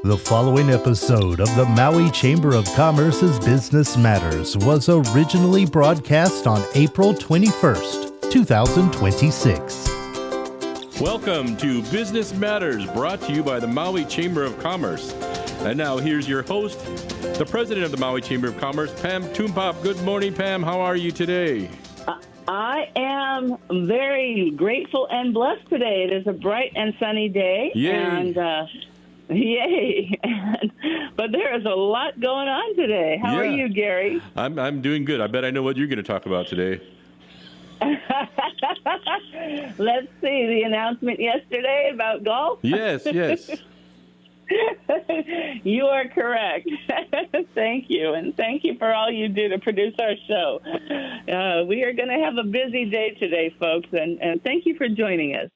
The following episode of the Maui Chamber of Commerce's Business Matters was originally broadcast on April 21st, 2026. Welcome to Business Matters, brought to you by the Maui Chamber of Commerce. And now here's your host, the president of the Maui Chamber of Commerce, Pam Toompop. Good morning, Pam. How are you today? I am very grateful and blessed today. It is a bright and sunny day. Yay. And yay. But there is a lot going on today. How are you, Gary? I'm doing good. I bet I know what you're going to talk about today. Let's see, the announcement yesterday about golf? Yes. You are correct. Thank you. And thank you for all you do to produce our show. We are going to have a busy day today, folks, and thank you for joining us.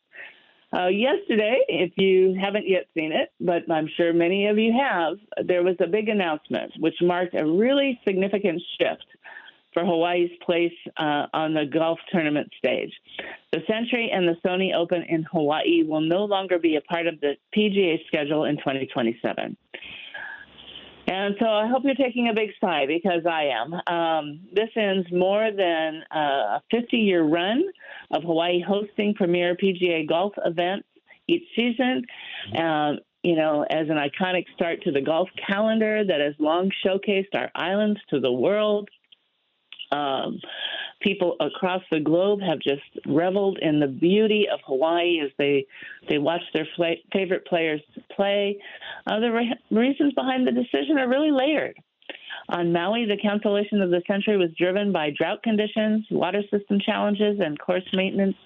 Yesterday, if you haven't yet seen it, but I'm sure many of you have, there was a big announcement which marked a really significant shift for Hawaii's place on the golf tournament stage. The Century and the Sony Open in Hawaii will no longer be a part of the PGA schedule in 2027. And so I hope you're taking a big sigh, because I am. This ends more than a 50-year run of Hawaii hosting premier PGA golf events each season. As an iconic start to the golf calendar that has long showcased our islands to the world. People across the globe have just reveled in the beauty of Hawaii as they watch their favorite players play. The reasons behind the decision are really layered. On Maui, the cancellation of the Century was driven by drought conditions, water system challenges, and course maintenance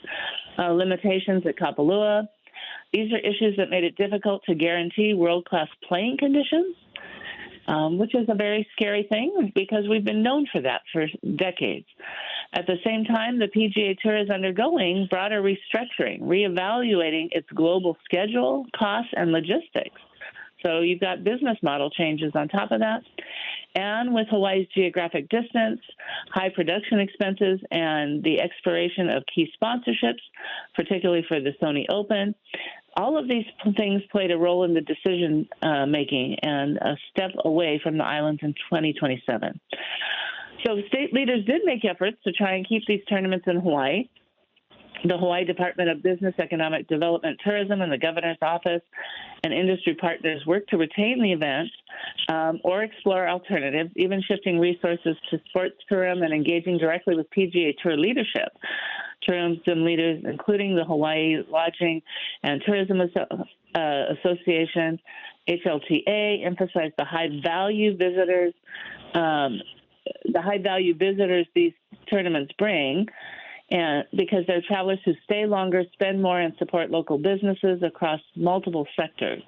limitations at Kapalua. These are issues that made it difficult to guarantee world-class playing conditions. Which is a very scary thing, because we've been known for that for decades. At the same time, the PGA Tour is undergoing broader restructuring, reevaluating its global schedule, costs, and logistics. So you've got business model changes on top of that. And with Hawaii's geographic distance, high production expenses, and the expiration of key sponsorships, particularly for the Sony Open, all of these things played a role in the decision making and a step away from the islands in 2027. So state leaders did make efforts to try and keep these tournaments in Hawaii. The Hawaii Department of Business, Economic Development, Tourism, and the Governor's Office and industry partners worked to retain the event or explore alternatives, even shifting resources to sports tourism and engaging directly with PGA Tour leadership. Tourism leaders, including the Hawaii Lodging and Tourism Association, HLTA, emphasized the high-value visitors these tournaments bring, and because they're travelers who stay longer, spend more, and support local businesses across multiple sectors.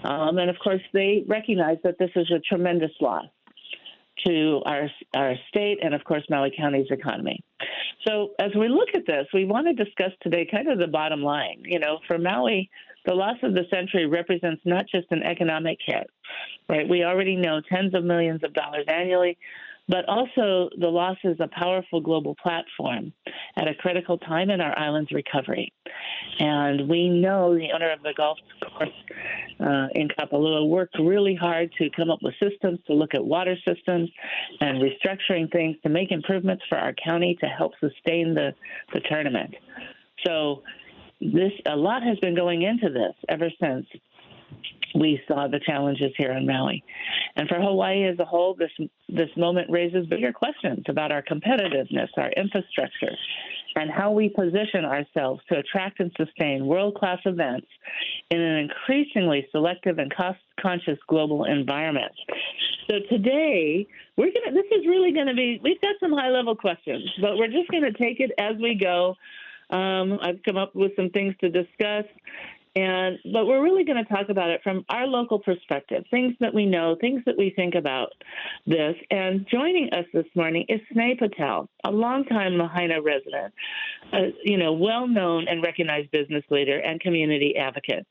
And of course, they recognize that this is a tremendous loss to our state and, of course, Maui County's economy. So as we look at this, we want to discuss today kind of the bottom line. For Maui, the loss of the Century represents not just an economic hit, right? We already know tens of millions of dollars annually, but also the loss is a powerful global platform at a critical time in our island's recovery. And we know the owner of the golf course in Kapalua worked really hard to come up with systems to look at water systems and restructuring things to make improvements for our county to help sustain the tournament. So a lot has been going into this ever since we saw the challenges here in Maui. And for Hawaii as a whole, this moment raises bigger questions about our competitiveness, our infrastructure, and how we position ourselves to attract and sustain world-class events in an increasingly selective and cost-conscious global environment. So today, we've got some high-level questions, but we're just going to take it as we go. I've come up with some things to discuss. But we're really going to talk about it from our local perspective, things that we know, things that we think about this. And joining us this morning is Patel, a longtime Lahaina resident, well-known and recognized business leader and community advocate.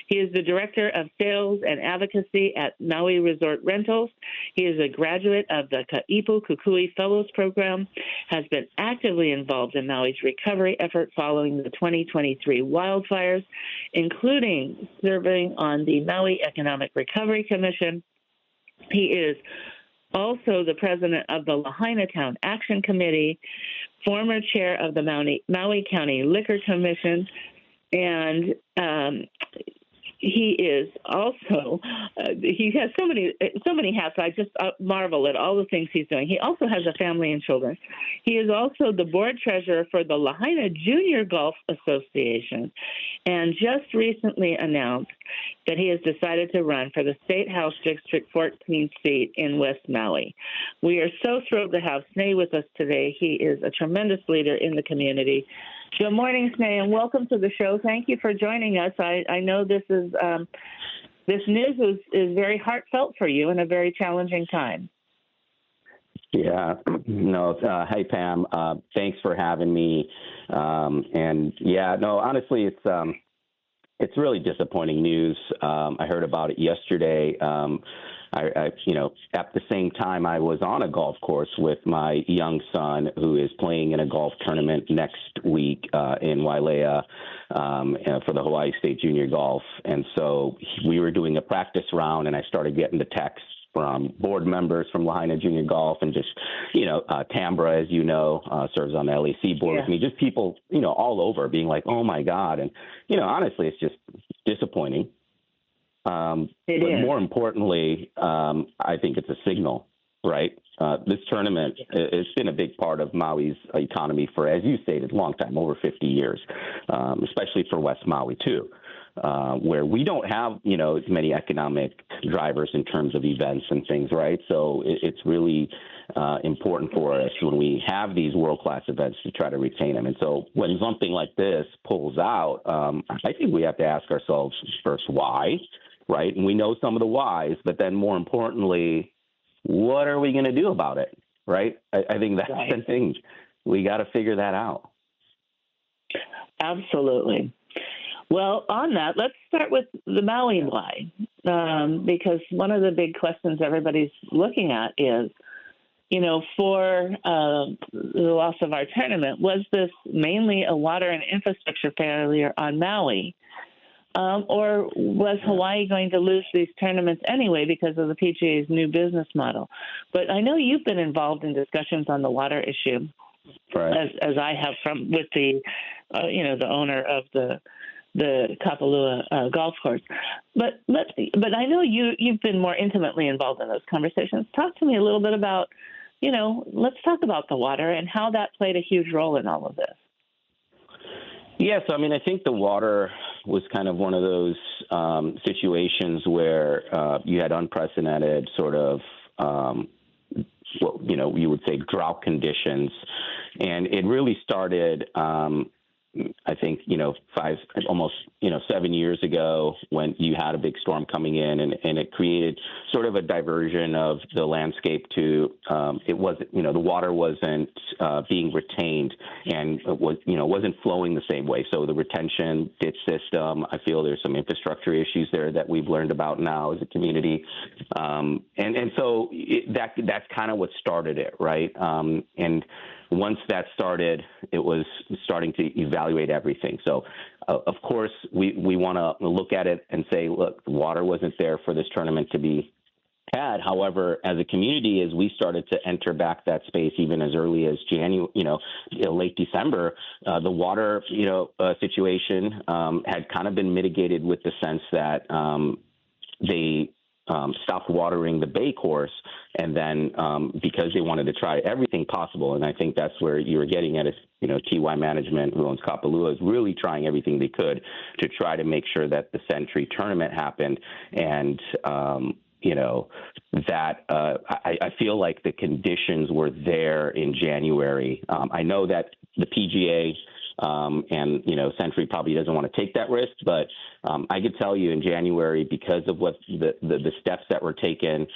He is the Director of Sales and Advocacy at Maui Resort Rentals. He is a graduate of the Ka'ipu Kukui Fellows Program, has been actively involved in Maui's recovery effort following the 2023 wildfires, including serving on the Maui Economic Recovery Commission. He is also the president of the Lahaina Town Action Committee, former chair of the Maui County Liquor Commission, and he is also he has so many hats. I just marvel at all the things he's doing. He also has a family and children. He is also the board treasurer for the Lahaina Junior Golf Association, and just recently announced that he has decided to run for the State House District 14 seat in West Maui. We are so thrilled to have Sneh with us today. He is a tremendous leader in the community. Good morning, Sneh, and welcome to the show. Thank you for joining us. I know this is this news is very heartfelt for you in a very challenging time. Yeah, no, hey Pam, thanks for having me. And yeah, no, honestly, it's really disappointing news. I heard about it yesterday. I at the same time, I was on a golf course with my young son, who is playing in a golf tournament next week in Wailea for the Hawaii State Junior Golf. And so we were doing a practice round, and I started getting the texts from board members from Lahaina Junior Golf, and just, Tambra, as you know, serves on the LAC board with me, just people, all over being like, oh my God. And, honestly, it's just disappointing. But more importantly, I think it's a signal, right? This tournament, it's been a big part of Maui's economy for, as you stated, a long time, over 50 years, especially for West Maui, too, where we don't have, as many economic drivers in terms of events and things, right? So it's really important for us when we have these world-class events to try to retain them. And so when something like this pulls out, I think we have to ask ourselves first, why? Right. And we know some of the whys, but then more importantly, what are we going to do about it? Right. I think that's the thing. We got to figure that out. Absolutely. Well, on that, let's start with the Maui why, because one of the big questions everybody's looking at is, for the loss of our tournament, was this mainly a water and infrastructure failure on Maui? Or was Hawaii going to lose these tournaments anyway because of the PGA's new business model? But I know you've been involved in discussions on the water issue, right, as I have with the, the owner of the Kapalua golf course. But I know you've been more intimately involved in those conversations. Talk to me a little bit about, let's talk about the water and how that played a huge role in all of this. Yes, I mean, I think the water was kind of one of those situations where you had unprecedented sort of, you would say drought conditions. And it really started, I think, 7 years ago when you had a big storm coming in, and it created sort of a diversion of the landscape to, it wasn't, the water wasn't being retained, and it was, wasn't flowing the same way. So the retention ditch system, I feel there's some infrastructure issues there that we've learned about now as a community. And so that's kind of what started it, right? And once that started, it was starting to evaluate everything. So, of course, we want to look at it and say, look, the water wasn't there for this tournament to be had. However, as a community, as we started to enter back that space, even as early as January, late December, the water, situation had kind of been mitigated with the sense that they stopped watering the bay course, and then because they wanted to try everything possible, and I think that's where you were getting at, is TY management, who owns Kapalua, is really trying everything they could to try to make sure that the Century tournament happened, and that I feel like the conditions were there in January. I know that the PGA And, Century probably doesn't want to take that risk. But I could tell you in January, because of what the steps that were taken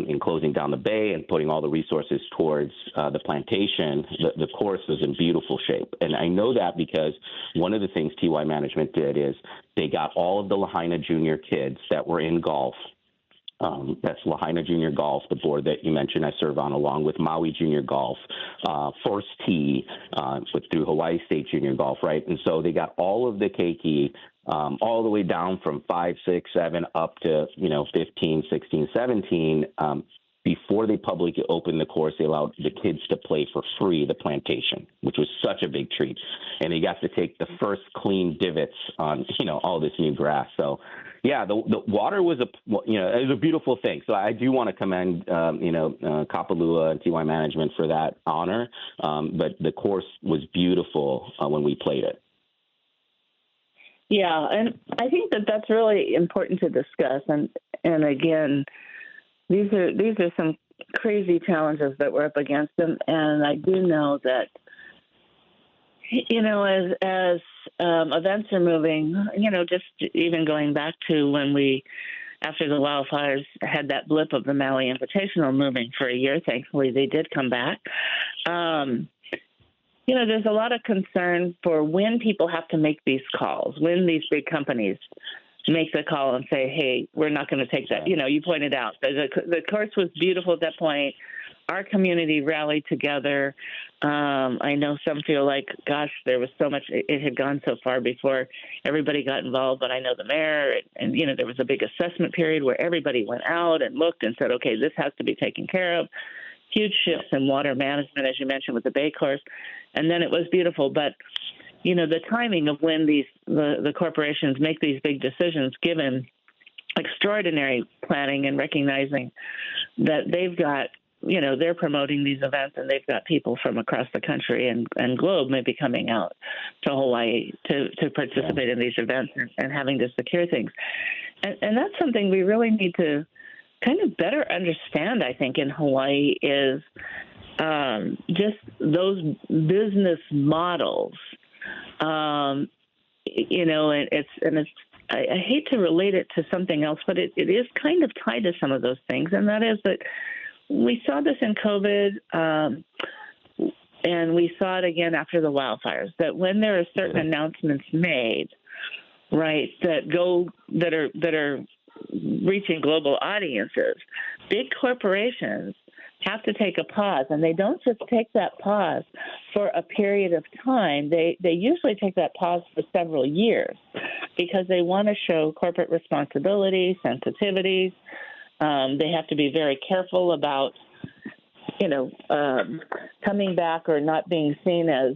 in closing down the bay and putting all the resources towards the plantation, the course was in beautiful shape. And I know that because one of the things TY Management did is they got all of the Lahaina junior kids that were in golf. That's Lahaina Junior Golf, the board that you mentioned I serve on, along with Maui Junior Golf, First Tee, through Hawaii State Junior Golf, right? And so they got all of the keiki all the way down from 5, 6, 7 up to, 15, 16, 17. Before they publicly opened the course, they allowed the kids to play for free the plantation, which was such a big treat. And they got to take the first clean divots on, all this new grass. So, yeah, the water was it was a beautiful thing. So I do want to commend, Kapalua and TY Management for that honor. But the course was beautiful when we played it. Yeah, and I think that's really important to discuss. And again, these are some crazy challenges that we're up against them, and I do know that, as events are moving, just even going back to when we, after the wildfires, had that blip of the Maui Invitational moving for a year. Thankfully, they did come back. There's a lot of concern for when people have to make these calls, when these big companies make the call and say, hey, we're not going to take that. You pointed out the course was beautiful at that point. Our community rallied together. I know some feel like, gosh, there was so much, it had gone so far before everybody got involved, but I know the mayor and there was a big assessment period where everybody went out and looked and said, okay, this has to be taken care of. Huge shifts in water management, as you mentioned, with the Bay course. And then it was beautiful. But, the timing of when the corporations make these big decisions, given extraordinary planning and recognizing that they've got, they're promoting these events and they've got people from across the country and globe maybe coming out to Hawaii to participate in these events and having to secure things. And that's something we really need to kind of better understand, I think, in Hawaii is just those business models. And it's I hate to relate it to something else, but it is kind of tied to some of those things, and that is that we saw this in COVID, and we saw it again after the wildfires. That when there are certain announcements made, right, that are reaching global audiences, big corporations have to take a pause, and they don't just take that pause for a period of time. They usually take that pause for several years because they want to show corporate responsibility, sensitivities. They have to be very careful about, coming back or not being seen as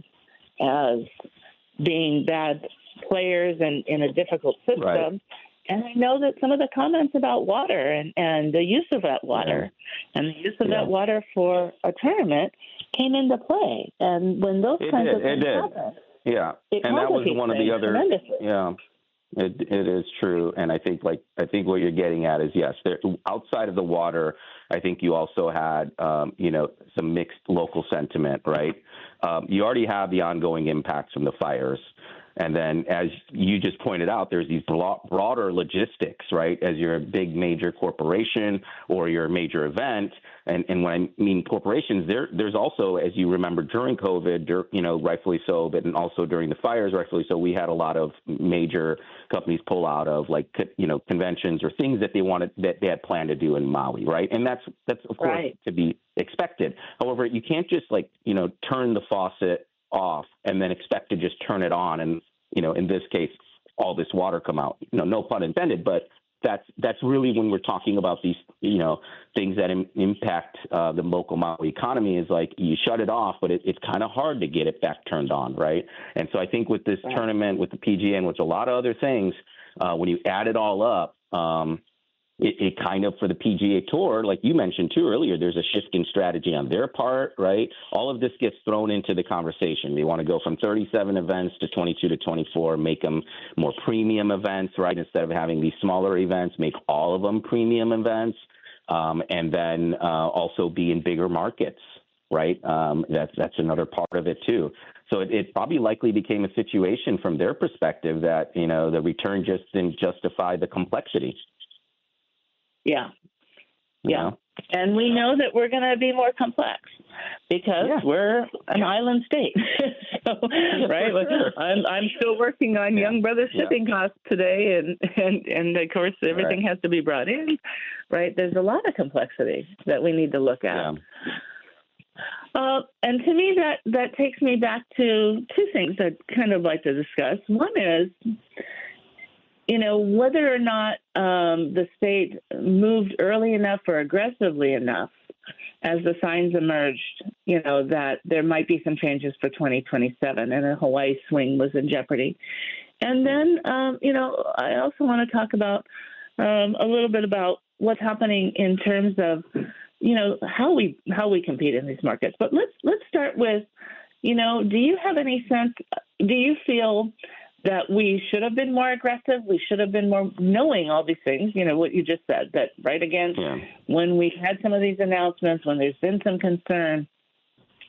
being bad players in a difficult system. Right. And I know that some of the comments about water and the use of that water and the use of that water for a tournament came into play. And when those kinds of things happen, and that was one of the other. It is true, and I think what you're getting at is yes. There, outside of the water, I think you also had some mixed local sentiment, right? You already have the ongoing impacts from the fires. And then, as you just pointed out, there's these broader logistics, right? As you're a big major corporation or you're a major event, and when I mean corporations, there's also, as you remember, during COVID, rightfully so, but also during the fires, rightfully so, we had a lot of major companies pull out of conventions or things that they had planned to do in Maui, right? And that's of course to be expected. However, you can't just turn the faucet off and then expect to just turn it on and, in this case, all this water come out, no pun intended, but that's really when we're talking about these, things that impact the local Maui economy is like you shut it off, but it's kind of hard to get it back turned on. Right. And so I think with this tournament, with the PGA and with a lot of other things, when you add it all up, it kind of, for the PGA Tour, like you mentioned too earlier, there's a shift in strategy on their part, right? All of this gets thrown into the conversation. They want to go from 37 events to 22 to 24, make them more premium events, right? Instead of having these smaller events, make all of them premium events, and then also be in bigger markets right? That's another part of it too. So it probably likely became a situation from their perspective that, the return just didn't justify the complexity. Yeah. You know? And we know that we're going to be more complex because we're an island state. So, right? Sure. I'm still working on Young Brothers shipping costs today, and of course everything has to be brought in. Right? There's a lot of complexity that we need to look at. And to me, that takes me back to two things I'd kind of like to discuss. One is, whether or not the state moved early enough or aggressively enough as the signs emerged, that there might be some changes for 2027 and a Hawaii swing was in jeopardy. And then, I also want to talk about a little bit about what's happening in terms of, how we compete in these markets. But let's start with, do you have any sense, do you feel that we should have been more aggressive? We should have been more knowing all these things, what you just said, that, right, again, when we've had some of these announcements, when there's been some concern,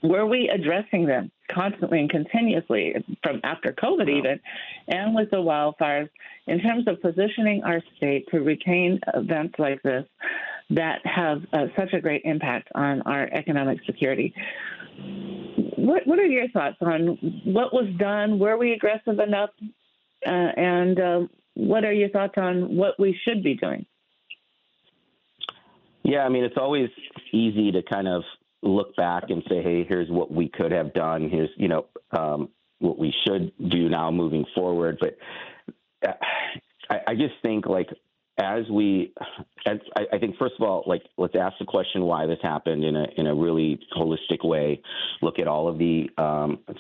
were we addressing them constantly and continuously from after COVID even, and with the wildfires, in terms of positioning our state to retain events like this that have such a great impact on our economic security? What are your thoughts on what was done? Were we aggressive enough? And what are your thoughts on what we should be doing? Yeah, I mean, it's always easy to kind of look back and say, hey, here's what we could have done. Here's, what we should do now moving forward. But I just think, I think, first of all, let's ask the question why this happened in a really holistic way. Look at all of the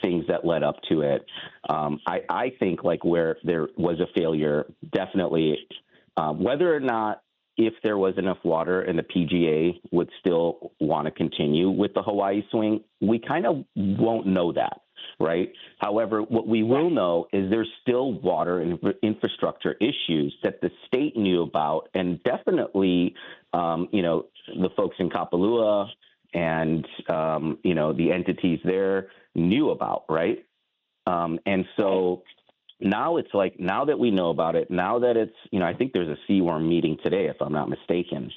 things that led up to it. I think where there was a failure, definitely, whether or not if there was enough water and the PGA would still want to continue with the Hawaii swing, we kind of won't know that. Right. However, what we will know is there's still water and infrastructure issues that the state knew about, and definitely, the folks in Kapalua and, the entities there knew about. Right. And so now it's now that we know about it, now that it's, I think there's a Seaworm meeting today, if I'm not mistaken.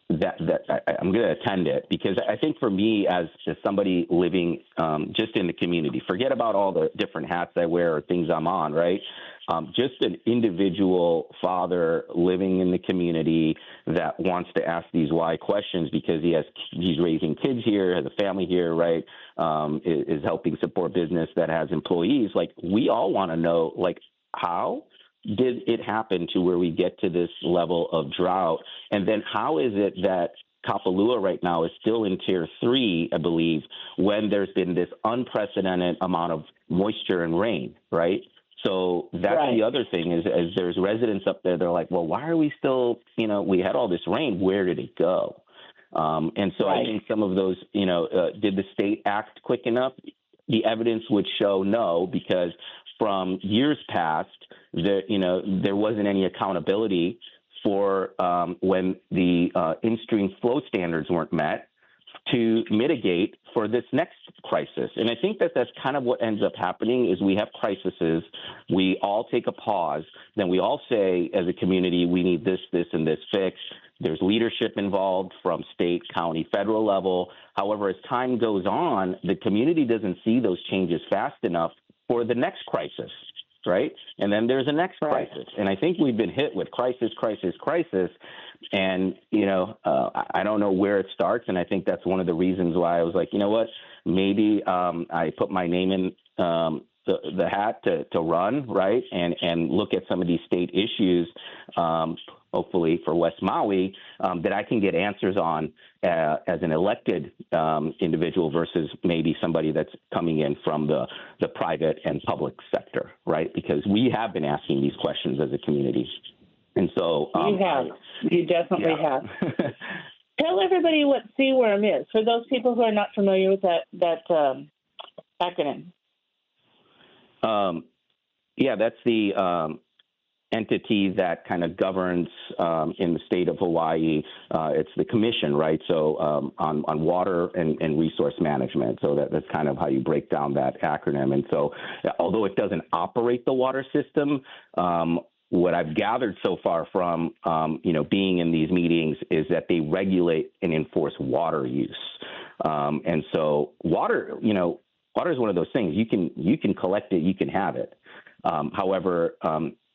That I'm going to attend it, because I think for me as somebody living just in the community, forget about all the different hats I wear or things I'm on, right? Just an individual father living in the community that wants to ask these why questions because he's raising kids here, has a family here, right? Is helping support business that has employees. We all want to know, how did it happen to where we get to this level of drought? And then how is it that Kapalua right now is still in tier 3, I believe, when there's been this unprecedented amount of moisture and rain, right? So that's the other thing is there's residents up there, they're like, well, why are we still, we had all this rain, where did it go? And so I think some of those, did the state act quick enough? The evidence would show no, because from years past, there wasn't any accountability for when the in-stream flow standards weren't met to mitigate for this next crisis. And I think that's kind of what ends up happening is we have crises, we all take a pause, then we all say as a community, we need this, and this fixed. There's leadership involved from state, county, federal level. However, as time goes on, the community doesn't see those changes fast enough for the next crisis, right? And then there's a next crisis. And I think we've been hit with crisis. And, I don't know where it starts. And I think that's one of the reasons why I was like, you know what, maybe I put my name in the hat to run, right? And look at some of these state issues, hopefully for West Maui, that I can get answers on as an elected individual versus maybe somebody that's coming in from the private and public sector, right? Because we have been asking these questions as a community. And so you definitely have. Tell everybody what Seaworm is for those people who are not familiar with that acronym. That's the entity that kind of governs in the state of Hawaii. It's the commission, right? So on water and resource management. So that's kind of how you break down that acronym. And so although it doesn't operate the water system, what I've gathered so far from, being in these meetings is that they regulate and enforce water use. And so water is one of those things. You can collect it, you can have it. However,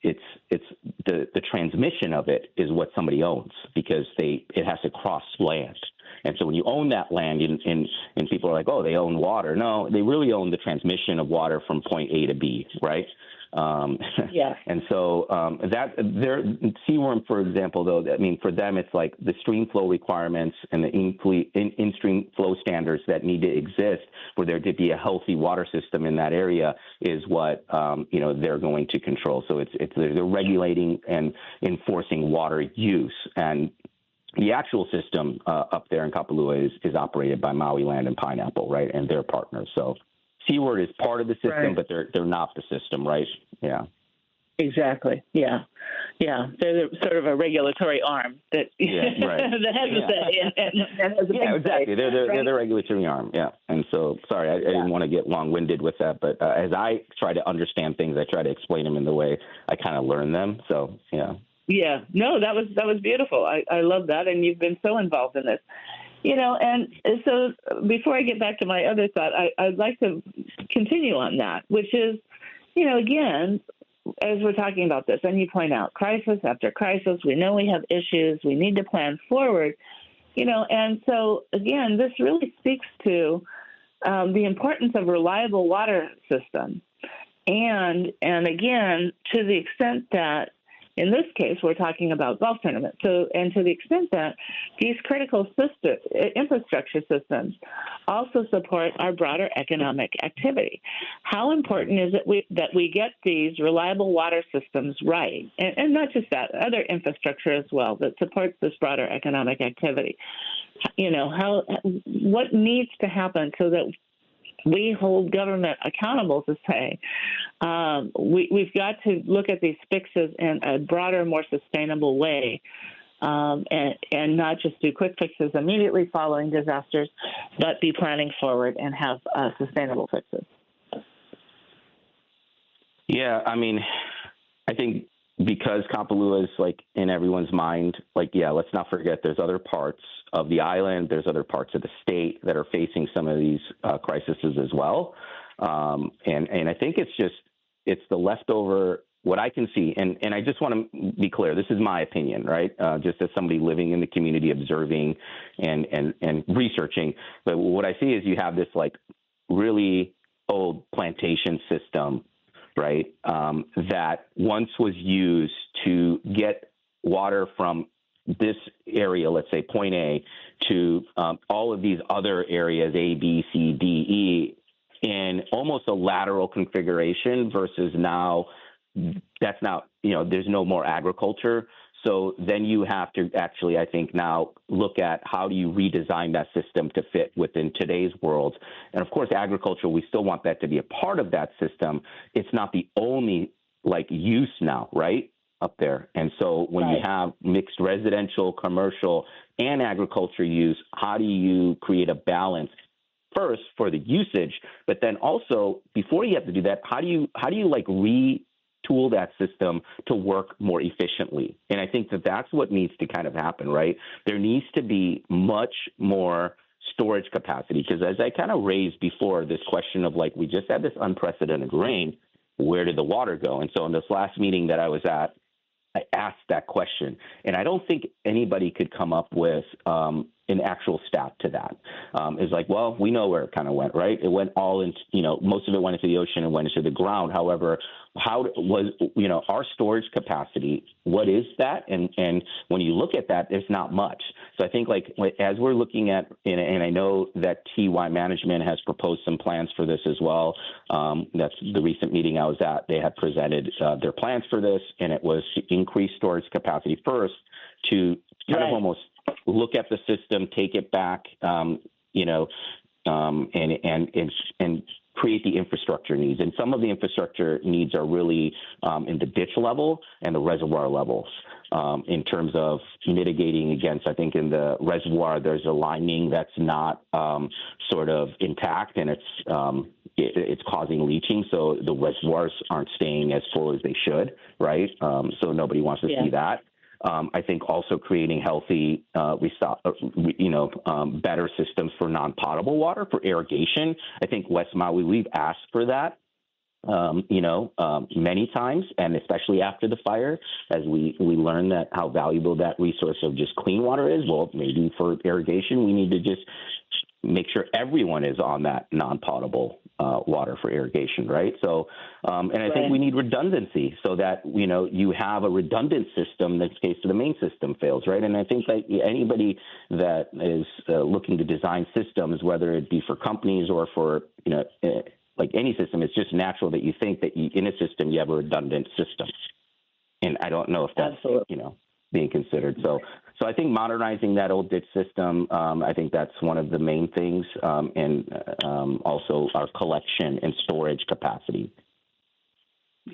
it's the transmission of it is what somebody owns, because it has to cross land. And so when you own that land, and people are like, oh, they own water. No, they really own the transmission of water from point A to B, right? Yeah. And so their seaworm, for example, though, for them, it's like the stream flow requirements and the in-stream flow standards that need to exist for there to be a healthy water system in that area is what, they're going to control. So they're regulating and enforcing water use. And the actual system up there in Kapalua is operated by Maui Land and Pineapple, right? And their partners. So Seaward is part of the system, right, but they're not the system, right? Yeah. Exactly. Yeah. They're sort of a regulatory arm that right. that has a say and has a big exactly. Say, they're the regulatory arm. Yeah. And so, sorry, I didn't want to get long-winded with that, but as I try to understand things, I try to explain them in the way I kind of learn them. So, yeah. Yeah. No, that was beautiful. I love that, and you've been so involved in this. And so before I get back to my other thought, I'd like to continue on that, which is, again, as we're talking about this, and you point out crisis after crisis, we know we have issues, we need to plan forward, and so, again, this really speaks to the importance of reliable water system. And again, to the extent that, in this case, we're talking about golf tournaments. So, and to the extent that these critical infrastructure systems also support our broader economic activity, how important is it that we get these reliable water systems right, and not just that, other infrastructure as well that supports this broader economic activity? What needs to happen so that we hold government accountable to say we've got to look at these fixes in a broader, more sustainable way, and not just do quick fixes immediately following disasters, but be planning forward and have sustainable fixes. Yeah, I think because Kapalua is in everyone's mind, let's not forget there's other parts of the island, there's other parts of the state that are facing some of these crises as well. And I think it's the leftover, what I can see, and I just want to be clear, this is my opinion, right? Just as somebody living in the community, observing and researching. But what I see is you have this really old plantation system, right? That once was used to get water from this area, let's say point A, to all of these other areas, A, B, C, D, E, in almost a lateral configuration versus now that's not, there's no more agriculture. So then you have to actually, I think, now look at how do you redesign that system to fit within today's world. And of course, agriculture, we still want that to be a part of that system. It's not the only use now, right, up there. And so when you have mixed residential, commercial, and agriculture use, how do you create a balance first for the usage, but then also before you have to do that, how do you retool that system to work more efficiently? And I think that's what needs to kind of happen, right? There needs to be much more storage capacity, because as I kind of raised before, this question of we just had this unprecedented rain, where did the water go? And so in this last meeting that I was at, I asked that question, and I don't think anybody could come up with an actual stat to that. It's well, we know where it kind of went, right? It went all into, most of it went into the ocean and went into the ground. However, how was, our storage capacity, what is that? And when you look at that, there's not much. So I think as we're looking at, and I know that TY management has proposed some plans for this as well. That's the recent meeting I was at. They had presented their plans for this, and it was to increase storage capacity first to kind of almost look at the system, take it back, and create the infrastructure needs. And some of the infrastructure needs are really in the ditch level and the reservoir levels. In terms of mitigating against, I think in the reservoir, there's a lining that's not sort of intact, and it's causing leaching. So the reservoirs aren't staying as full as they should, right? So nobody wants to see that. I think also creating healthy, better systems for non-potable water, for irrigation. I think West Maui, we've asked for that. Many times, and especially after the fire, as we learn that how valuable that resource of just clean water is. Well, maybe for irrigation, we need to just make sure everyone is on that non-potable water for irrigation, right? So, and I think we need redundancy so that, you have a redundant system in case the main system fails, right? And I think that anybody that is looking to design systems, whether it be for companies or for, like any system, it's just natural that you think that in a system you have a redundant system. And I don't know if that's, being considered. So I think modernizing that old ditch system, I think that's one of the main things, and also our collection and storage capacity.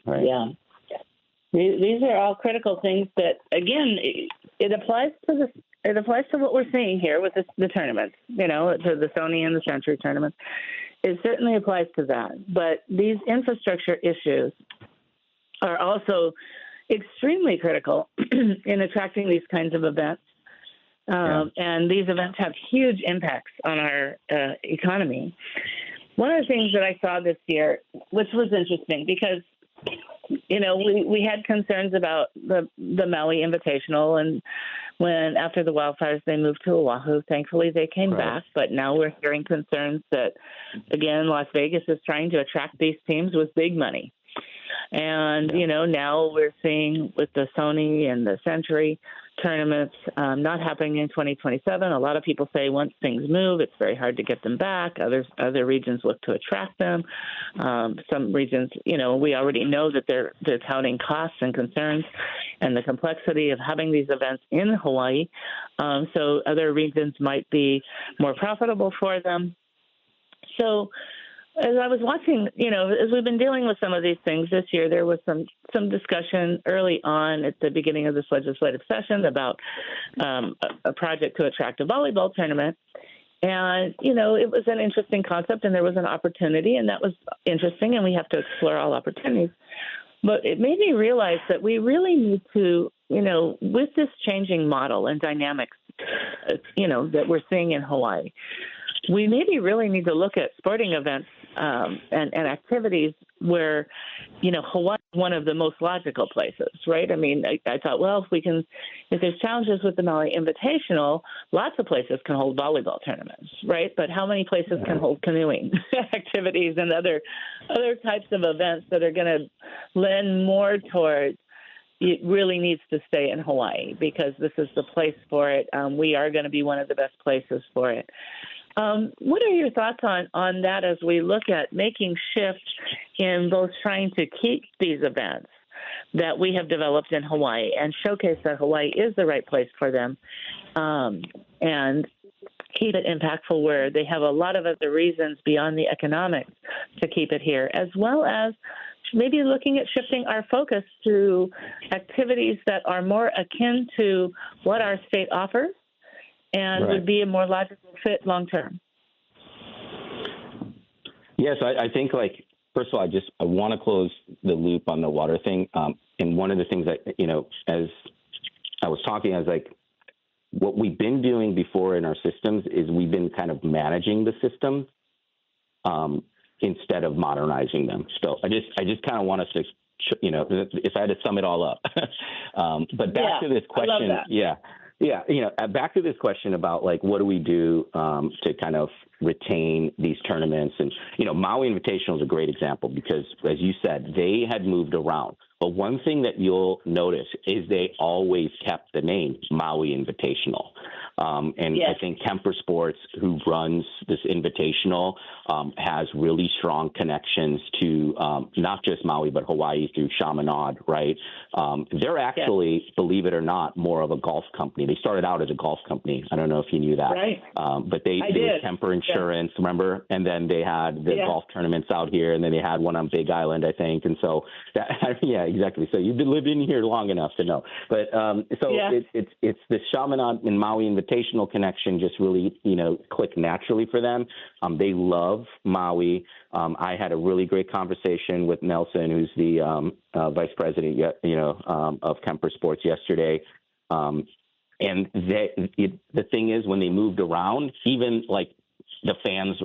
Right? Yeah. These are all critical things that, again, it applies to it applies to what we're seeing here with the tournaments, to the Sony and the Century tournaments. It certainly applies to that. But these infrastructure issues are also extremely critical in attracting these kinds of events. And these events have huge impacts on our economy. One of the things that I saw this year, which was interesting because, we had concerns about the Maui Invitational, and when after the wildfires they moved to Oahu. Thankfully, they came back, but now we're hearing concerns that, again, Las Vegas is trying to attract these teams with big money. And, now we're seeing with the Sony and the Century tournaments not happening in 2027. A lot of people say once things move, it's very hard to get them back. Other regions look to attract them. Some regions, we already know that they're touting costs and concerns and the complexity of having these events in Hawaii. So other regions might be more profitable for them. So as I was watching, as we've been dealing with some of these things this year, there was some discussion early on at the beginning of this legislative session about a project to attract a volleyball tournament. And, it was an interesting concept and there was an opportunity, and that was interesting, and we have to explore all opportunities. But it made me realize that we really need to, with this changing model and dynamics, that we're seeing in Hawaii, we maybe really need to look at sporting events and activities where, Hawaii is one of the most logical places, right? I mean, I thought, well, if there's challenges with the Maui Invitational, lots of places can hold volleyball tournaments, right? But how many places can hold canoeing activities and other types of events that are going to lend more towards it really needs to stay in Hawaii because this is the place for it. We are going to be one of the best places for it. What are your thoughts on that as we look at making shifts in both trying to keep these events that we have developed in Hawaii and showcase that Hawaii is the right place for them, and keep it impactful where they have a lot of other reasons beyond the economics to keep it here, as well as maybe looking at shifting our focus to activities that are more akin to what our state offers and would be a more logical fit long term. Yes, I think, first of all, I want to close the loop on the water thing. And one of the things that, as I was talking, I was like, what we've been doing before in our systems is we've been kind of managing the system instead of modernizing them. So I just kind of want us to, if I had to sum it all up. But back to this question. Back to this question about what do we do to kind of retain these tournaments? And, Maui Invitational is a great example because, as you said, they had moved around. But one thing that you'll notice is they always kept the name Maui Invitational. And I think Kemper Sports, who runs this invitational, has really strong connections to not just Maui, but Hawaii through Chaminade, right? They're actually, believe it or not, more of a golf company. They started out as a golf company. I don't know if you knew that. Right. But they was Kemper Insurance, remember? And then they had the golf tournaments out here, and then they had one on Big Island, I think. And so, yeah, exactly. So you've been living here long enough to know. But it's the Chaminade and Maui invitational connection just really, clicked naturally for them. They love Maui. I had a really great conversation with Nelson, who's the vice president, of Kemper Sports yesterday. And the thing is, when they moved around, even like the fans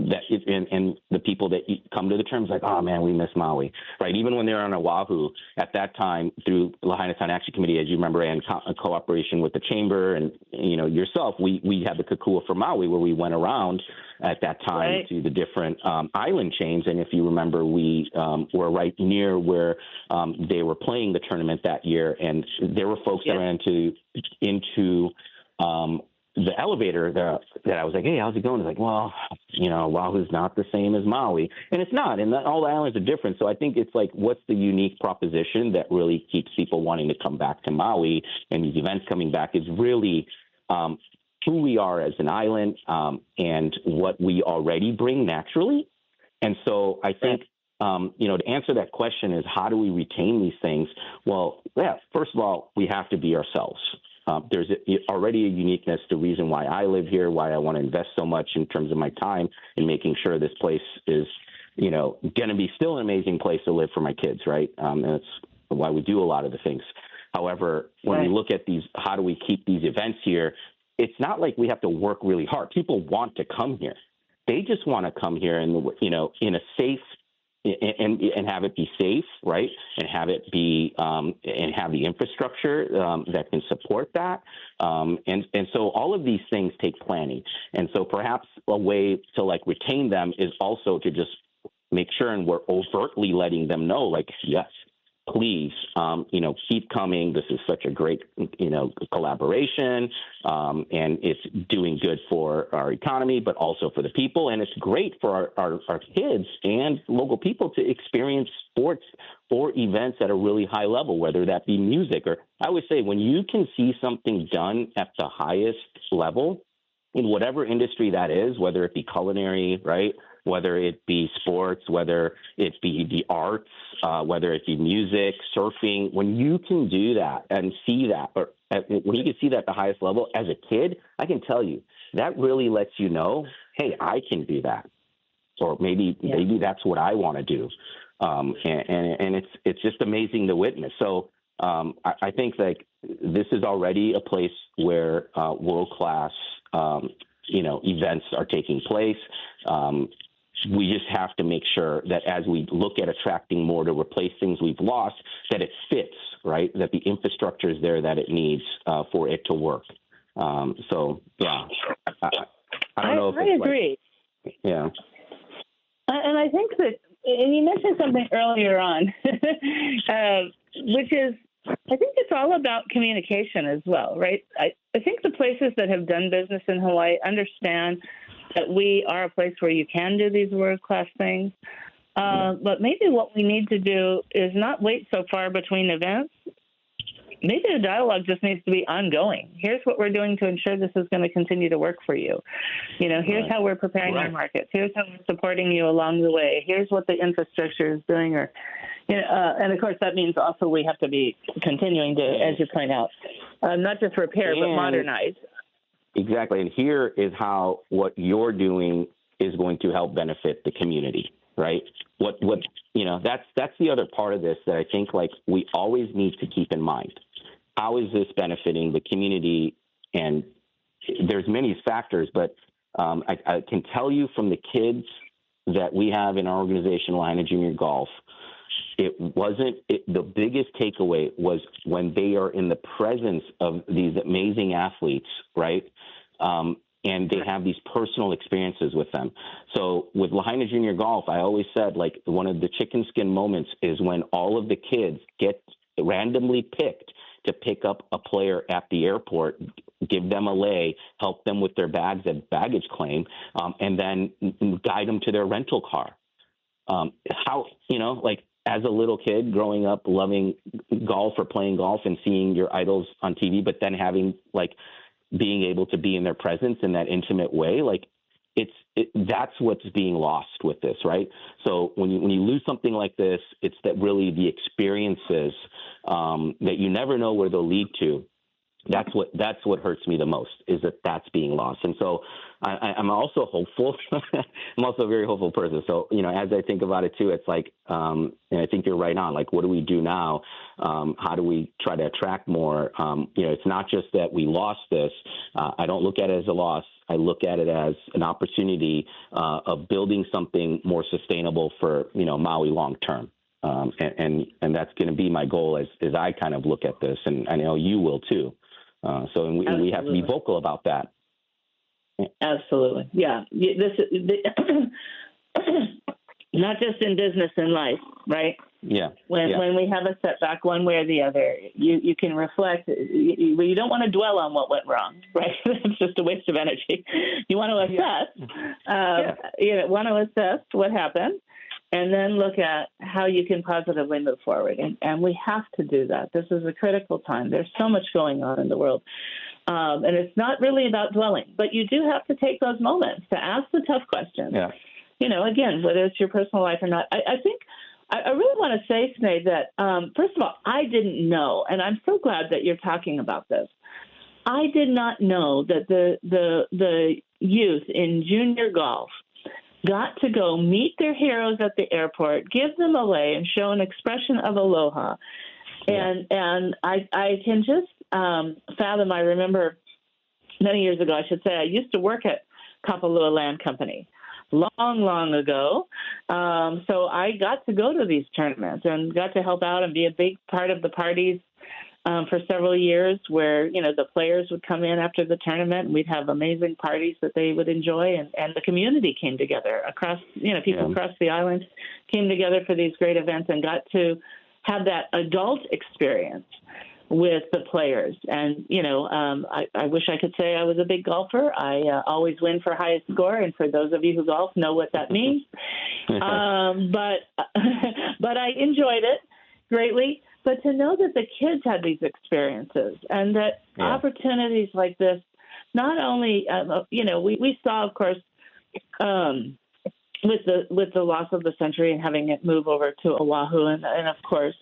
and the people that come to the terms like, oh man, we miss Maui, right? Even when they're on Oahu at that time through Lahaina Town Action Committee, as you remember, and cooperation with the chamber and, yourself, we had the Kakua for Maui where we went around at that time to the different island chains. And if you remember, we were right near where they were playing the tournament that year. And there were folks that ran into the elevator that I was like, hey, how's it going? It's like, well, Oahu's not the same as Maui. And it's not. And all the islands are different. So I think it's like, what's the unique proposition that really keeps people wanting to come back to Maui and these events coming back is really who we are as an island and what we already bring naturally. And so I think, to answer that question is how do we retain these things? Well, first of all, we have to be ourselves. There's already a uniqueness, the reason why I live here, why I want to invest so much in terms of my time in making sure this place is, going to be still an amazing place to live for my kids, right? And that's why we do a lot of the things. However, when we look at these, how do we keep these events here? It's not like we have to work really hard. People want to come here. They just want to come here and, in a safe and have it be safe, right? And have it be and have the infrastructure that can support that. And so all of these things take planning. And so perhaps a way to retain them is also to just make sure and we're overtly letting them know, yes, please, keep coming. This is such a great, collaboration, and it's doing good for our economy, but also for the people. And it's great for our kids and local people to experience sports or events at a really high level, whether that be music or I always say when you can see something done at the highest level in whatever industry that is, whether it be culinary, right? Whether it be sports, whether it be the arts, whether it be music, surfing, when you can do that and see that, or when you can see that at the highest level as a kid, I can tell you that really lets you know, hey, I can do that. Or maybe that's what I want to do. And it's just amazing to witness. So I think this is already a place where world-class, events are taking place. We just have to make sure that as we look at attracting more to replace things we've lost, that it fits, right? That the infrastructure is there that it needs for it to work. I don't know if I agree. Yeah. And I think that, and you mentioned something earlier on, which is, I think it's all about communication as well, right? I think the places that have done business in Hawaii understand that we are a place where you can do these world-class things. But maybe what we need to do is not wait so far between events. Maybe the dialogue just needs to be ongoing. Here's what we're doing to ensure this is going to continue to work for you. Here's how we're preparing our markets. Here's how we're supporting you along the way. Here's what the infrastructure is doing. And, of course, that means also we have to be continuing to, as you point out, not just repair, but modernize. Exactly. And here is how what you're doing is going to help benefit the community, right? That's the other part of this that I think we always need to keep in mind. How is this benefiting the community? And there's many factors, but I can tell you from the kids that we have in our organization, Lahaina Junior Golf, the biggest takeaway was when they are in the presence of these amazing athletes, right? And they have these personal experiences with them. So with Lahaina Junior Golf, I always said, one of the chicken skin moments is when all of the kids get randomly picked to pick up a player at the airport, give them a lay, help them with their baggage claim, and then guide them to their rental car. How, like as a little kid growing up, loving golf or playing golf and seeing your idols on TV, but then being able to be in their presence in that intimate way, that's what's being lost with this, right? So when you lose something like this, it's that really the experiences that you never know where they'll lead to. That's what hurts me the most, is that's being lost. And so I'm also hopeful. I'm also a very hopeful person. So, as I think about it too, it's and I think you're right on, what do we do now? How do we try to attract more? It's not just that we lost this. I don't look at it as a loss. I look at it as an opportunity of building something more sustainable for, Maui long term. And that's going to be my goal as I kind of look at this, and I know you will too. So we have to be vocal about that. Absolutely. Yeah. This is not just in business and life, right? Yeah. When we have a setback one way or the other, you can reflect. You don't want to dwell on what went wrong, right? It's just a waste of energy. You want to assess, want to assess what happened, and then look at how you can positively move forward. And we have to do that. This is a critical time. There's so much going on in the world. And it's not really about dwelling, but you do have to take those moments to ask the tough questions. Yeah. Again, whether it's your personal life or not. I think I really want to say, Sinead, that, first of all, I didn't know, and I'm so glad that you're talking about this. I did not know that the youth in junior golf got to go meet their heroes at the airport, give them a lei, and show an expression of aloha. And I can just fathom, I remember many years ago, I should say, I used to work at Kapalua Land Company long ago. So I got to go to these tournaments and got to help out and be a big part of the parties for several years, where, the players would come in after the tournament and we'd have amazing parties that they would enjoy. And the community came together across, people across the island came together for these great events and got to have that adult experience with the players. And, I wish I could say I was a big golfer. I always win for highest score. And for those of you who golf know what that means. But I enjoyed it greatly. But to know that the kids had these experiences and that opportunities like this, not only, we saw, of course, with the loss of the century and having it move over to Oahu, and of course,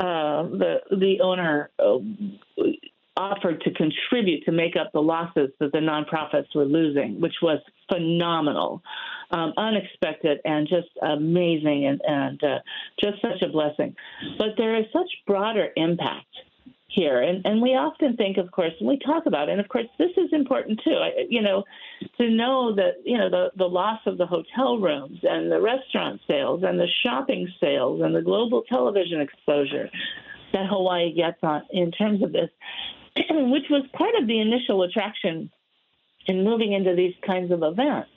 the owner offered to contribute to make up the losses that the nonprofits were losing, which was phenomenal, unexpected, and just amazing, and just such a blessing. But there is such broader impact here, and we often think, of course, and we talk about it, and of course this is important too, to know that, the loss of the hotel rooms and the restaurant sales and the shopping sales and the global television exposure that Hawaii gets on in terms of this, which was part of the initial attraction in moving into these kinds of events.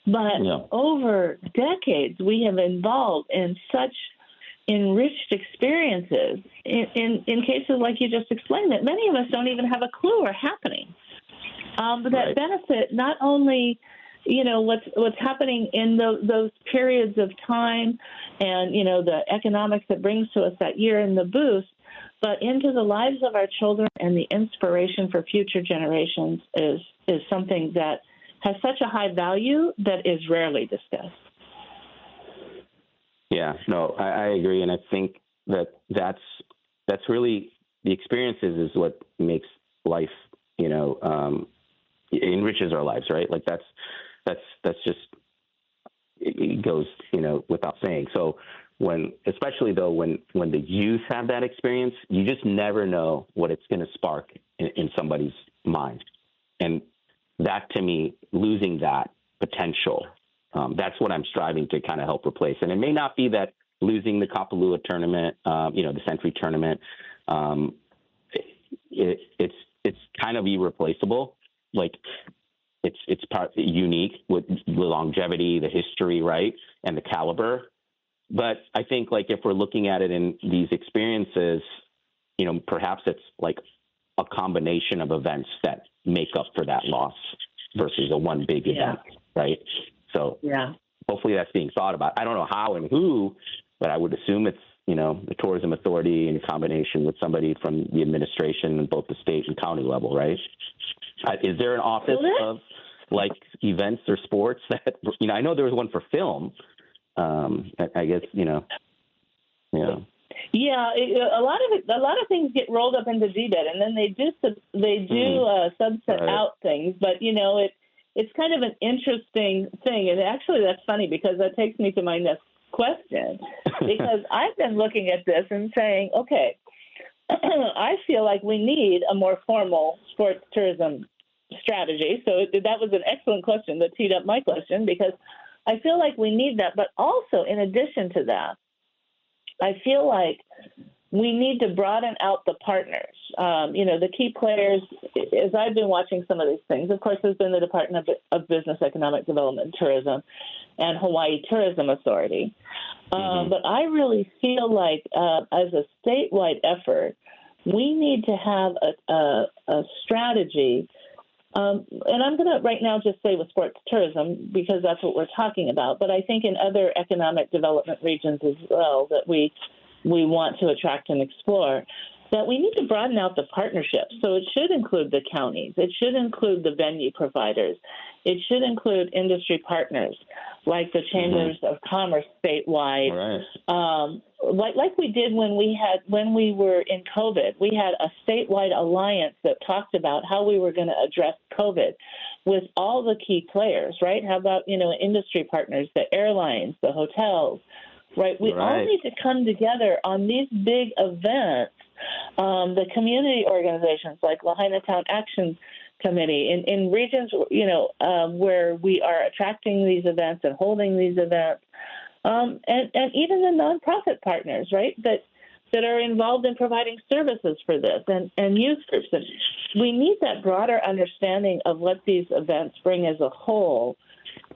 But over decades, we have involved in such enriched experiences in cases like you just explained that many of us don't even have a clue are happening. But that benefit not only, what's happening in those periods of time and, the economics that brings to us that year in the boost, but into the lives of our children, and the inspiration for future generations is something that has such a high value that is rarely discussed. Yeah, no, I agree. And I think that's really the experiences is what makes life, enriches our lives, right? Like that's just, it goes, without saying. So especially though, when the youth have that experience, you just never know what it's going to spark in somebody's mind. And that, to me, losing that potential, that's what I'm striving to kind of help replace. And it may not be that losing the Kapalua tournament, the Century tournament, it's kind of irreplaceable. Like it's part unique with the longevity, the history, right, and the caliber. But I think, like, if we're looking at it in these experiences, perhaps it's like a combination of events that make up for that loss versus a one big event, right? So hopefully that's being thought about. I don't know how and who, but I would assume it's, the tourism authority in combination with somebody from the administration in both the state and county level, right? Is there an office of like events or sports that, I know there was one for film. I guess, Yeah, a lot of things get rolled up into DBED, and then they do subset out things. But it's kind of an interesting thing, and actually that's funny because that takes me to my next question, because I've been looking at this and saying, okay, I feel like we need a more formal sports tourism strategy. So that was an excellent question that teed up my question, because I feel like we need that. But also, in addition to that, I feel like we need to broaden out the partners. The key players, as I've been watching some of these things, of course, there's been the Department of Business, Economic Development, and Tourism, and Hawaii Tourism Authority. But I really feel like as a statewide effort, we need to have a strategy. And I'm going to right now just say with sports tourism, because that's what we're talking about. But I think in other economic development regions as well that we want to attract and explore, that we need to broaden out the partnerships. So it should include the counties. It should include the venue providers. It should include industry partners like the Chambers of Commerce statewide. Right. Like we did when we were in COVID. We had a statewide alliance that talked about how we were going to address COVID with all the key players, right? How about, industry partners, the airlines, the hotels, right? We all need to come together on these big events. The community organizations like Lahaina Town Action Committee in regions, where we are attracting these events and holding these events, and even the nonprofit partners, right, that are involved in providing services for this, and youth groups. And we need that broader understanding of what these events bring as a whole.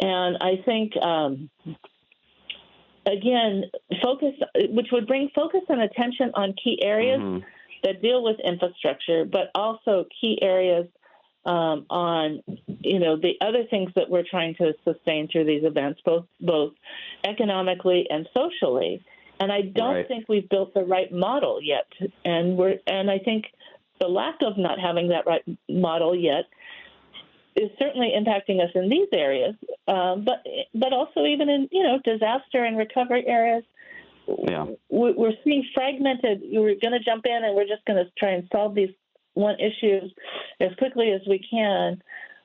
And I think, again, which would bring focus and attention on key areas that deal with infrastructure, but also key areas on, the other things that we're trying to sustain through these events, both economically and socially. And I don't think we've built the right model yet. And I think the lack of not having that right model yet is certainly impacting us in these areas, but also even in, disaster and recovery areas. Yeah. We're seeing fragmented. We're going to jump in and we're just going to try and solve these one issues as quickly as we can,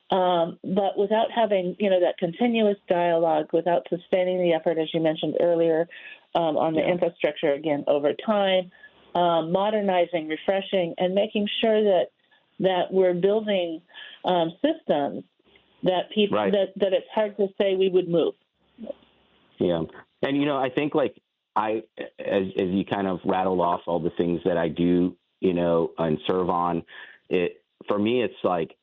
but without having, that continuous dialogue, without sustaining the effort, as you mentioned earlier, on the infrastructure again over time, modernizing, refreshing, and making sure that we're building systems that people that it's hard to say we would move. Yeah, and I think as you kind of rattled off all the things that I do, and serve on it. For me, it's like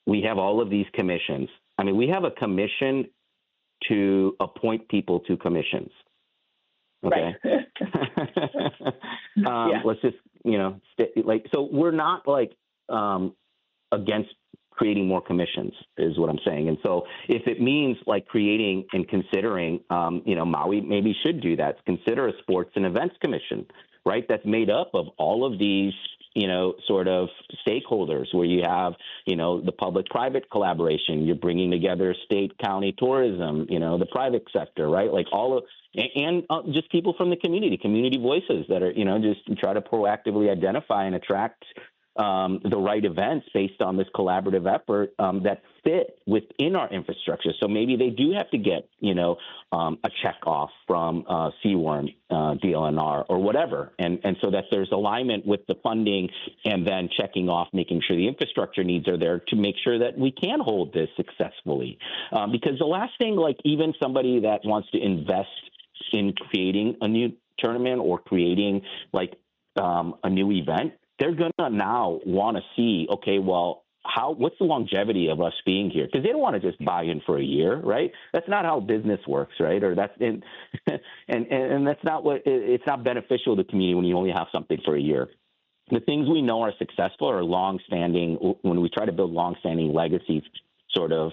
we have all of these commissions. I mean, we have a commission to appoint people to commissions. Okay. Right. Let's just, so we're not against creating more commissions is what I'm saying. And so if it means creating and considering, Maui maybe should do that, consider a sports and events commission, right? That's made up of all of these, sort of stakeholders where you have, the public-private collaboration, you're bringing together state, county tourism, the private sector, right? And just people from the community voices that are, just try to proactively identify and attract the right events based on this collaborative effort that fit within our infrastructure. So maybe they do have to get, a check off from Seaworm, DLNR, or whatever. And so that there's alignment with the funding and then checking off, making sure the infrastructure needs are there to make sure that we can hold this successfully. Because the last thing, even somebody that wants to invest in creating a new tournament or creating a new event, they're going to now want to see, okay, well, what's the longevity of us being here? Because they don't want to just buy in for a year, right? That's not how business works, right? Or and that's not it's not beneficial to the community when you only have something for a year. the things we know are successful are long-standing. When we try to build long-standing legacy sort of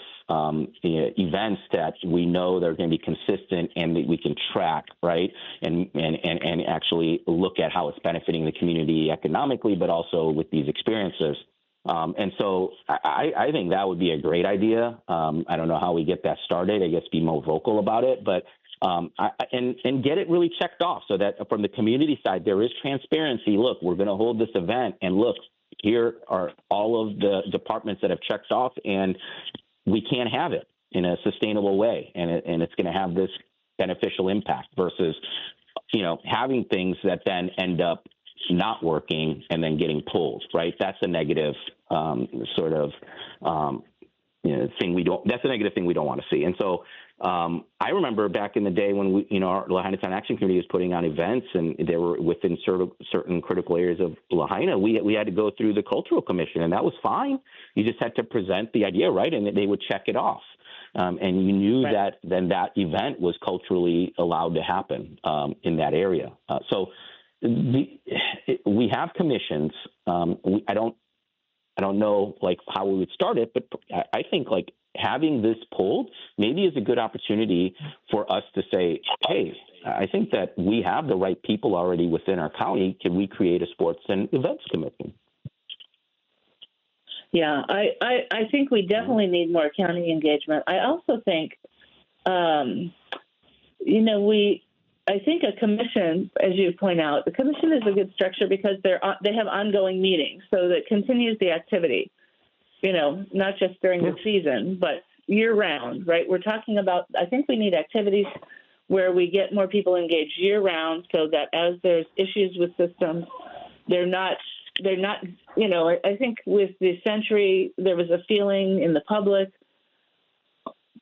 events that we know they're going to be consistent and that we can track, right? And actually look at how it's benefiting the community economically, but also with these experiences. And so I think that would be a great idea. I don't know how we get that started. I guess be more vocal about it, but and get it really checked off so that from the community side, there is transparency. Look, we're going to hold this event, and look, here are all of the departments that have checked off, and we can't have it in a sustainable way, and it's going to have this beneficial impact versus, having things that then end up not working and then getting pulled, right? That's a negative thing that's a negative thing we don't want to see. And so I remember back in the day when our Lahaina Town Action Committee was putting on events and they were within certain critical areas of Lahaina, we had to go through the Cultural Commission, and that was fine. You just had to present the idea, right? And they would check it off. And you knew that then that event was culturally allowed to happen in that area. So we have commissions. I don't know how we would start it, but I think having this pulled maybe is a good opportunity for us to say, hey, I think that we have the right people already within our county. Can we create a sports and events commission? Yeah, I think we definitely need more county engagement. I also think, I think a commission, as you point out, the commission is a good structure because they have ongoing meetings, so that continues the activity, not just during the season, but year round, right? We're talking about, I think we need activities where we get more people engaged year round so that as there's issues with systems, they're not, I think with the century, there was a feeling in the public,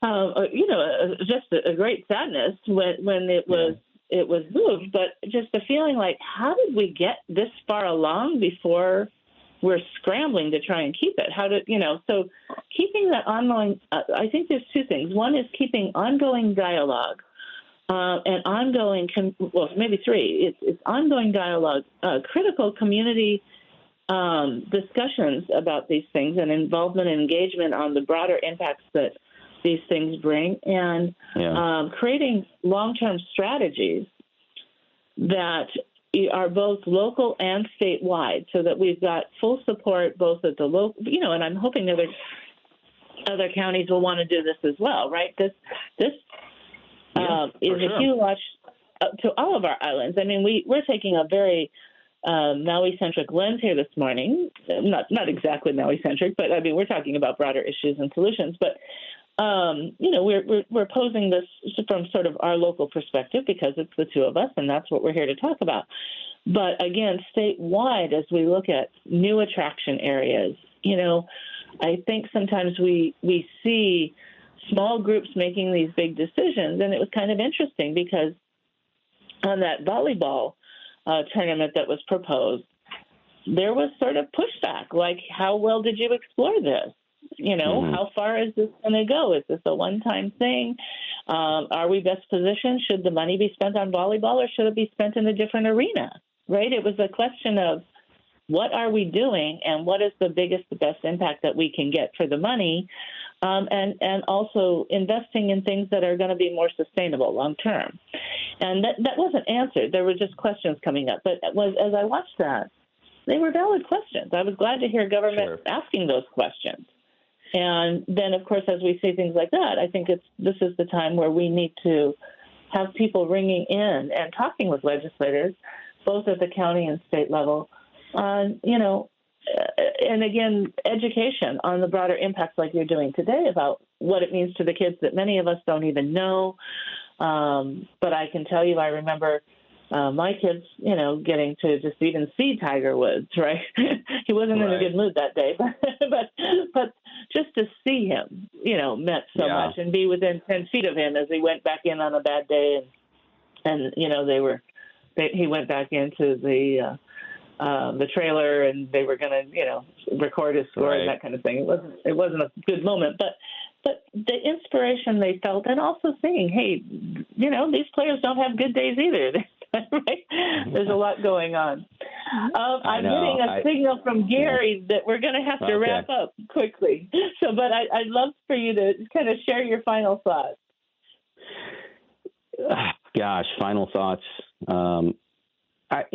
just a great sadness when it was moved, but just a feeling like, how did we get this far along before we're scrambling to try and keep it? So keeping that ongoing, I think there's two things. One is keeping ongoing dialogue and ongoing, maybe three. It's ongoing dialogue, critical community discussions about these things and involvement and engagement on the broader impacts that these things bring, and creating long-term strategies that are both local and statewide, so that we've got full support both at the local, and I'm hoping other counties will want to do this as well, right? This is a huge watch to all of our islands. I mean, we're taking a very Maui-centric lens here this morning. Not exactly Maui-centric, but I mean, we're talking about broader issues and solutions. But we're posing this from sort of our local perspective because it's the two of us, and that's what we're here to talk about. But again, statewide, as we look at new attraction areas, I think sometimes we see small groups making these big decisions, and it was kind of interesting because on that volleyball tournament that was proposed, there was sort of pushback, like, how well did you explore this? How far is this going to go? Is this a one-time thing? Are we best positioned? Should the money be spent on volleyball, or should it be spent in a different arena, right? It was a question of what are we doing and what is the biggest, the best impact that we can get for the money, and also investing in things that are going to be more sustainable long-term. And that wasn't answered. There were just questions coming up. But as I watched that, they were valid questions. I was glad to hear government asking those questions. And then, of course, as we see things like that, I think this is the time where we need to have people ringing in and talking with legislators, both at the county and state level, on, and again, education on the broader impacts like you're doing today about what it means to the kids that many of us don't even know. But I can tell you, I remember my kids, getting to just even see Tiger Woods, right? He wasn't in a good mood that day, but just to see him, meant so much, and be within 10 feet of him as he went back in on a bad day, and he went back into the trailer, and they were going to, record his score and that kind of thing. It wasn't a good moment, but the inspiration they felt, and also saying, hey, these players don't have good days either. Right? There's a lot going on. I'm getting a signal from Gary that we're going to have to wrap up quickly. So, but I'd love for you to kind of share your final thoughts. Gosh, final thoughts.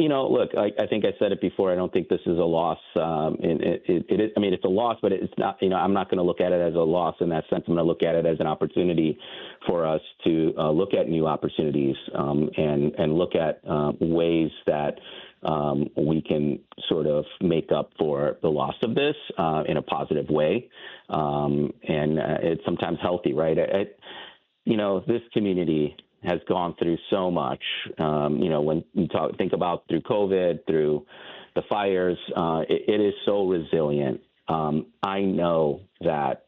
Look, I think I said it before. I don't think this is a loss. It is. I mean, it's a loss, but it's not. I'm not going to look at it as a loss in that sense. I'm going to look at it as an opportunity for us to look at new opportunities and look at ways that we can sort of make up for the loss of this in a positive way. And it's sometimes healthy, right? This community has gone through so much. When you think about through COVID, through the fires, it is so resilient. I know that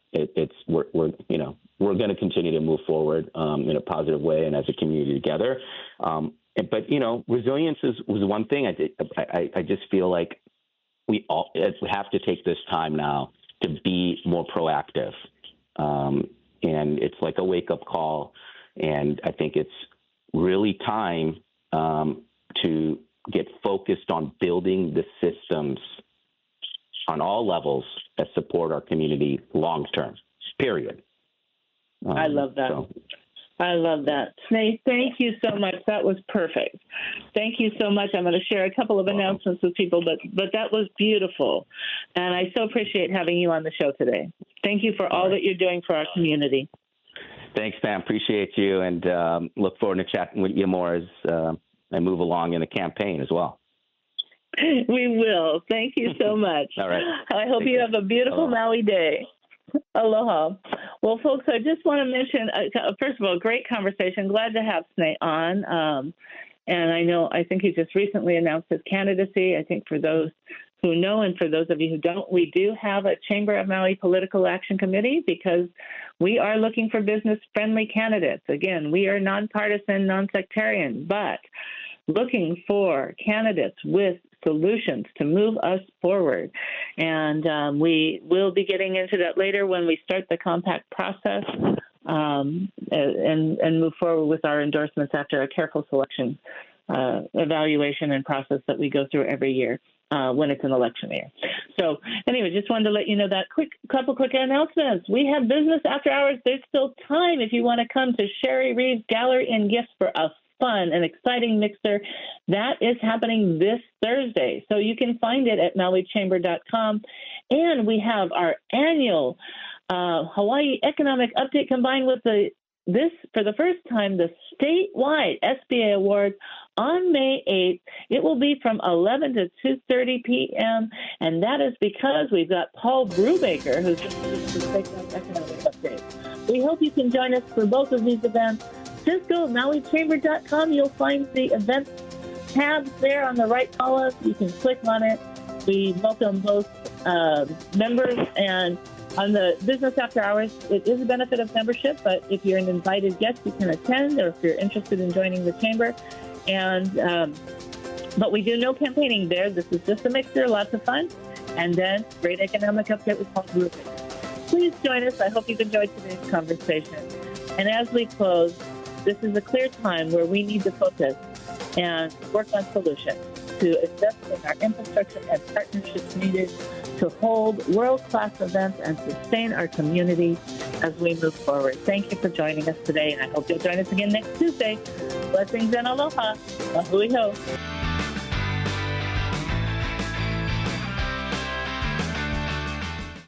we're going to continue to move forward in a positive way and as a community together. But resilience was one thing. I just feel like we have to take this time now to be more proactive, and it's like a wake up call. And I think it's really time to get focused on building the systems on all levels that support our community long term, period. I love that. I love that. Snake, thank you so much. That was perfect. Thank you so much. I'm going to share a couple of announcements with people, but that was beautiful. And I so appreciate having you on the show today. Thank you for all that you're doing for our community. Thanks, Pam. Appreciate you, and look forward to chatting with you more as I move along in the campaign as well. We will. Thank you so much. All right. I hope you have a beautiful Maui day. Aloha. Well, folks, I just want to mention, first of all, great conversation. Glad to have Sneh on. And I think he just recently announced his candidacy. I think for those who know and for those of you who don't, we do have a Chamber of Maui Political Action Committee because we are looking for business-friendly candidates. Again, we are nonpartisan, non-sectarian, but looking for candidates with solutions to move us forward. And we will be getting into that later when we start the compact process and move forward with our endorsements after a careful selection evaluation and process that we go through every year when it's an election year. So anyway, just wanted to let you know that couple quick announcements. We have business after hours. There's still time if you want to come to Sherry Reeves Gallery and Gifts for a fun and exciting mixer. That is happening this Thursday. So you can find it at mauichamber.com. And we have our annual Hawaii Economic Update combined with for the first time, the statewide SBA Awards on May 8th. It will be from 11 to 2:30 p.m., and that is because we've got Paul Brubaker, who's going to take on Economic Update. We hope you can join us for both of these events. Just go to mauichamber.com. You'll find the events tab there on the right column. You can click on it. We welcome both members, and on the business after hours, it is a benefit of membership, but if you're an invited guest, you can attend, or if you're interested in joining the chamber. And but we do no campaigning there. This is just a mixer, lots of fun, and then great economic update with Paul Brubaker. Please join us. I hope you've enjoyed today's conversation. And as we close, this is a clear time where we need to focus and work on solutions to invest in our infrastructure and partnerships needed to hold world-class events and sustain our community as we move forward. Thank you for joining us today, and I hope you'll join us again next Tuesday. Blessings and aloha. Mahui ho.